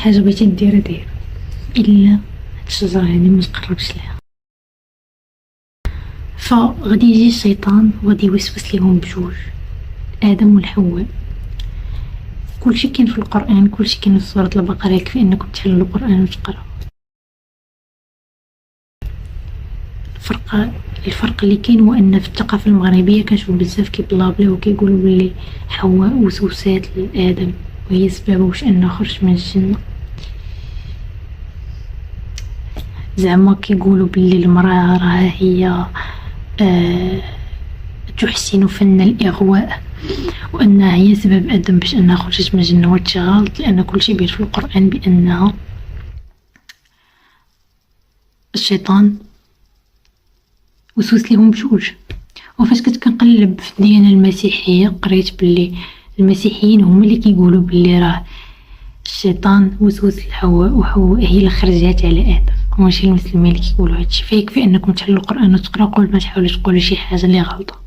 حاجه بغيتي ديرها دير، الا هاد الشجره هادي ما تقربش ليها. فغادي يجي الشيطان وغادي يوسوس ليهم بجوج، ادم والحواء. كلشي كاين في القران، كلشي كاين في سوره البقره، يكفي انكم تحلوا القران وتقراو. الفرق اللي كاين هو ان في الثقافه المغربيه كنشوف بزاف كيبلابلي وكيقولوا بلي حواء وسوسات لادم وهي سبب واش انه خرج من الجنه. زعما كيقولوا بلي المراه راه هي تحسن فن الاغواء، وانها هي سبب ادم باش انها خرجت من الجنه. وهادشي غلط، لان كلشي بين في القران بانها الشيطان وسوس ليهم بجوج. وفاش كنت كنقلب في الديانه المسيحيه قريت بلي المسيحيين هما اللي كيقولوا بلي راه الشيطان وسوس لحواء وحواء هي اللي خرجات على ادم، وماشي المسلمين اللي كيقولوا هادشي. فيكفي انكم تحلوا القران وتقراو قبل ما تحاولوا تقولوا شي حاجه اللي غلطه.